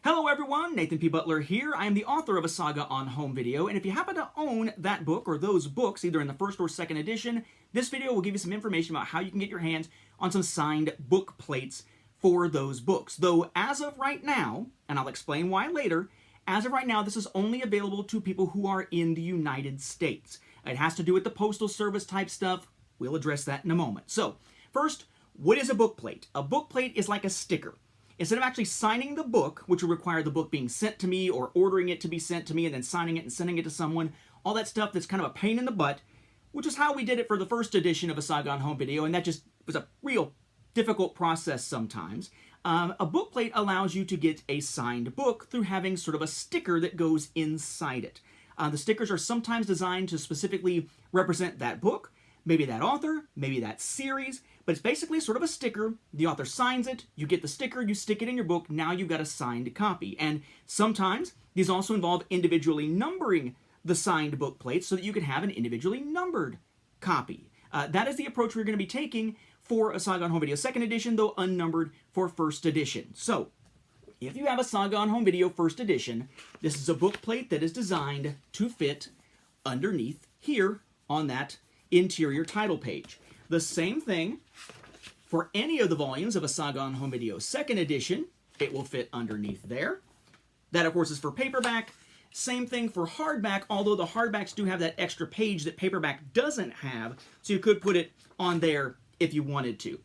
Hello everyone, Nathan P. Butler here. I am the author of A Saga on Home Video, and if you happen to own that book or those books, either in the first or second edition, this video will give you some information about how you can get your hands on some signed book plates for those books. Though as of right now, and I'll explain why later, as of right now this is only available to people who are in the United States. It has to do with the Postal Service type stuff. We'll address that in a moment. So, first, what is a book plate? A book plate is like a sticker. Instead of actually signing the book, which would require the book being sent to me or ordering it to be sent to me and then signing it and sending it to someone, all that stuff that's kind of a pain in the butt, which is how we did it for the first edition of A Saga on Home Video, and that just was a real difficult process sometimes. A book plate allows you to get a signed book through having sort of a sticker that goes inside it. The stickers are sometimes designed to specifically represent that book, maybe that author, maybe that series, but it's basically sort of a sticker. The author signs it, you get the sticker, you stick it in your book, now you've got a signed copy. And sometimes these also involve individually numbering the signed book plates so that you can have an individually numbered copy. That is the approach we're going to be taking for A Saga on Home Video second edition, though unnumbered for first edition. So, if you have A Saga on Home Video first edition, this is a book plate that is designed to fit underneath here on that interior title page. The same thing for any of the volumes of A Saga on Home Video second edition. It will fit underneath there. That, of course, is for paperback. Same thing for hardback, although the hardbacks do have that extra page that paperback doesn't have, so you could put it on there if you wanted to.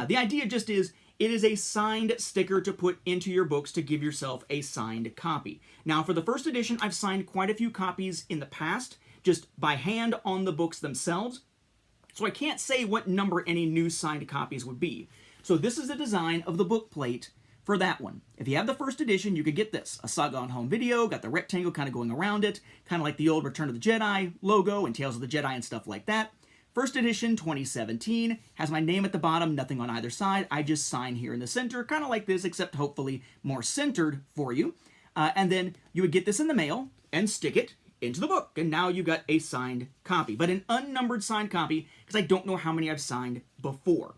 The idea just is, it is a signed sticker to put into your books to give yourself a signed copy. Now, for the first edition, I've signed quite a few copies in the past, just by hand on the books themselves. So I can't say what number any new signed copies would be. So this is the design of the book plate for that one. If you have the first edition, you could get this. A Saga on Home Video, got the rectangle kind of going around it, kind of like the old Return of the Jedi logo and Tales of the Jedi and stuff like that. First edition, 2017, has my name at the bottom, nothing on either side. I just sign here in the center, kind of like this, except hopefully more centered for you. And then you would get this in the mail and stick it into the book, and now you've got a signed copy, but an unnumbered signed copy, because I don't know how many I've signed before.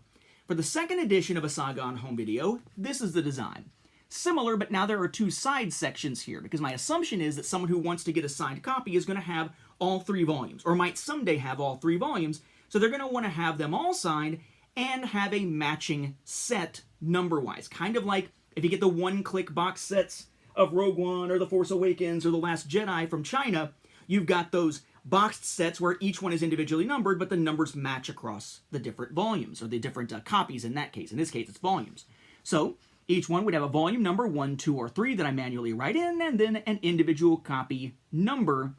For the second edition of A Saga on Home Video, this is the design. Similar, but now there are two side sections here, because my assumption is that someone who wants to get a signed copy is going to have all three volumes, or might someday have all three volumes, so they're going to want to have them all signed and have a matching set number-wise. Kind of like if you get the one-click box sets of Rogue One or The Force Awakens or The Last Jedi from China, you've got those boxed sets where each one is individually numbered, but the numbers match across the different volumes, or the different copies in that case. In this case, it's volumes. So each one would have a volume number, 1, 2, or 3, that I manually write in, and then an individual copy number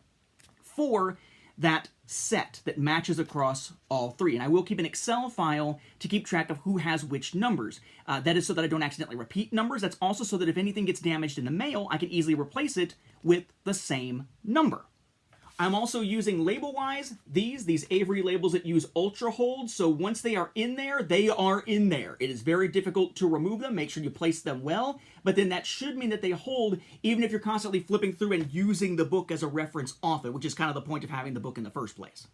for that set that matches across all three. And I will keep an Excel file to keep track of who has which numbers. That is so that I don't accidentally repeat numbers. That's also so that if anything gets damaged in the mail, I can easily replace it with the same number. I'm also using label-wise these Avery labels that use Ultra Hold, so once they are in there, they are in there. It is very difficult to remove them. Make sure you place them well, but then that should mean that they hold even if you're constantly flipping through and using the book as a reference often, which is kind of the point of having the book in the first place.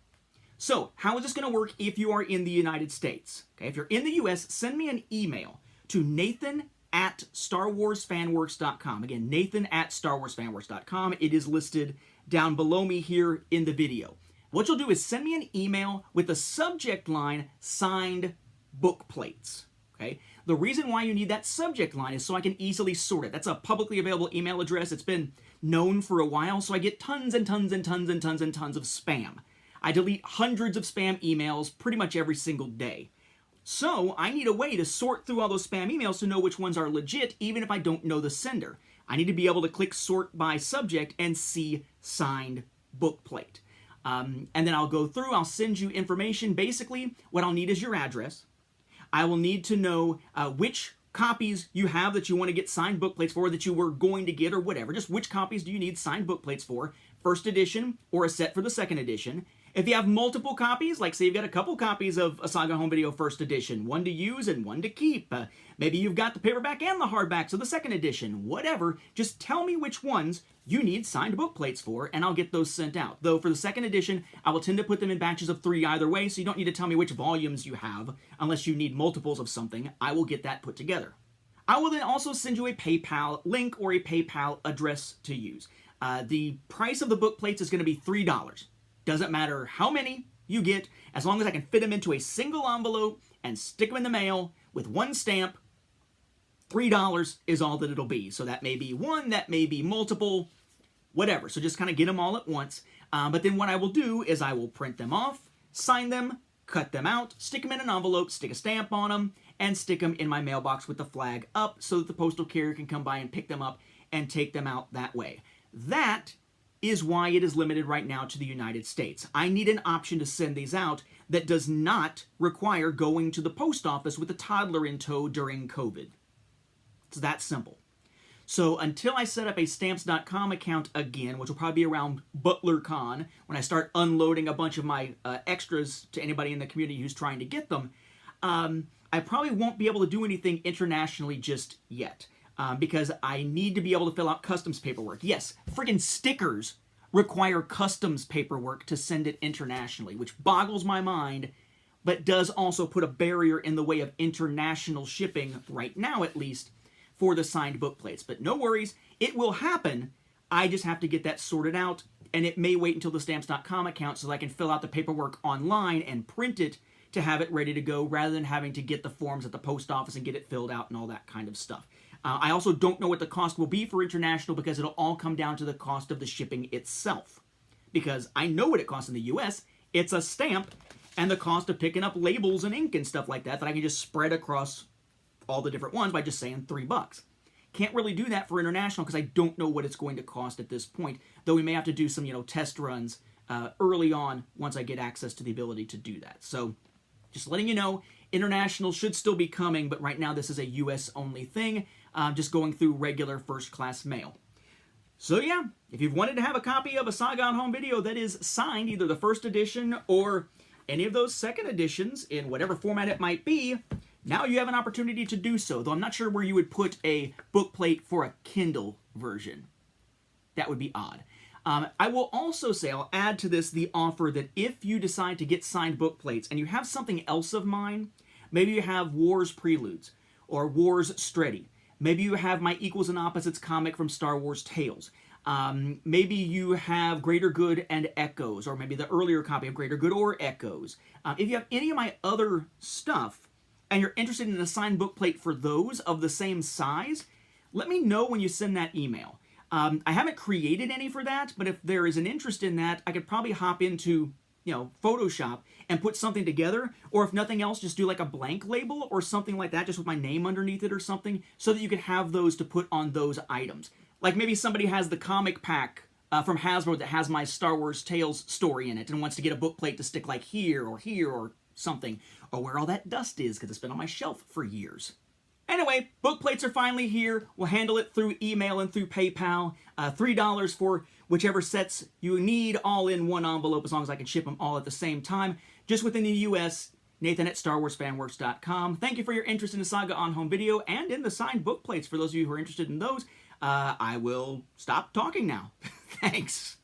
So, how is this going to work if you are in the United States? Okay, if you're in the US, send me an email to nathan@starwarsfanworks.com. Again, nathan@starwarsfanworks.com. It is listed down below me here in the video. What you'll do is send me an email with the subject line, signed book plates. Okay? The reason why you need that subject line is so I can easily sort it. That's a publicly available email address. It's been known for a while, so I get tons and tons and tons and tons and tons of spam. I delete hundreds of spam emails pretty much every single day. So I need a way to sort through all those spam emails to know which ones are legit, even if I don't know the sender. I need to be able to click sort by subject and see signed book plate. And then I'll go through, I'll send you information. Basically, what I'll need is your address. I will need to know which copies you have that you want to get signed book plates for, that you were going to get or whatever. Just which copies do you need signed book plates for, first edition or a set for the second edition. If you have multiple copies, like say you've got a couple copies of A Saga Home Video first edition, one to use and one to keep. Maybe you've got the paperback and the hardbacks of the second edition, whatever. Just tell me which ones you need signed book plates for, and I'll get those sent out. Though for the second edition, I will tend to put them in batches of 3 either way, so you don't need to tell me which volumes you have unless you need multiples of something. I will get that put together. I will then also send you a PayPal link or a PayPal address to use. The price of the book plates is going to be $3. Doesn't matter how many you get, as long as I can fit them into a single envelope and stick them in the mail with one stamp. $3 is all that it'll be. So that may be one, that may be multiple, whatever. So just kind of get them all at once. But then what I will do is I will print them off, sign them, cut them out, stick them in an envelope, stick a stamp on them, and stick them in my mailbox with the flag up so that the postal carrier can come by and pick them up and take them out that way. That is why it is limited right now to the United States. I need an option to send these out that does not require going to the post office with a toddler in tow during COVID. It's that simple. So until I set up a Stamps.com account again, which will probably be around ButlerCon, when I start unloading a bunch of my extras to anybody in the community who's trying to get them, I probably won't be able to do anything internationally just yet. Because I need to be able to fill out customs paperwork. Yes, friggin' stickers require customs paperwork to send it internationally, which boggles my mind, but does also put a barrier in the way of international shipping, right now at least, for the signed book plates. But no worries, it will happen. I just have to get that sorted out, and it may wait until the Stamps.com account so that I can fill out the paperwork online and print it to have it ready to go, rather than having to get the forms at the post office and get it filled out and all that kind of stuff. I also don't know what the cost will be for international, because it'll all come down to the cost of the shipping itself. Because I know what it costs in the US. It's a stamp and the cost of picking up labels and ink and stuff like that I can just spread across all the different ones by just saying $3. Can't really do that for international because I don't know what it's going to cost at this point, though we may have to do some, test runs early on once I get access to the ability to do that. So just letting you know, international should still be coming, but right now this is a US only thing. Just going through regular first-class mail. So yeah, if you've wanted to have a copy of A Saga on Home video that is signed, either the first edition or any of those second editions, in whatever format it might be, now you have an opportunity to do so, though I'm not sure where you would put a book plate for a Kindle version. That would be odd. I will also say, I'll add to this the offer that if you decide to get signed book plates and you have something else of mine, maybe you have Wars Preludes or Wars Stretty, maybe you have my Equals and Opposites comic from Star Wars Tales. Maybe you have Greater Good and Echoes, or maybe the earlier copy of Greater Good or Echoes. If you have any of my other stuff, and you're interested in a signed book plate for those of the same size, let me know when you send that email. I haven't created any for that, but if there is an interest in that, I could probably hop into Photoshop and put something together, or if nothing else, just do like a blank label or something like that, just with my name underneath it or something, so that you could have those to put on those items. Like maybe somebody has the comic pack from Hasbro that has my Star Wars Tales story in it and wants to get a book plate to stick like here or something, or where all that dust is because it's been on my shelf for years. Anyway, book plates are finally here. We'll handle it through email and through PayPal. $3 for whichever sets you need, all in one envelope, as long as I can ship them all at the same time. Just within the US, Nathan at StarWarsFanWorks.com. Thank you for your interest in the Saga on Home video and in the signed book plates. For those of you who are interested in those, I will stop talking now. Thanks.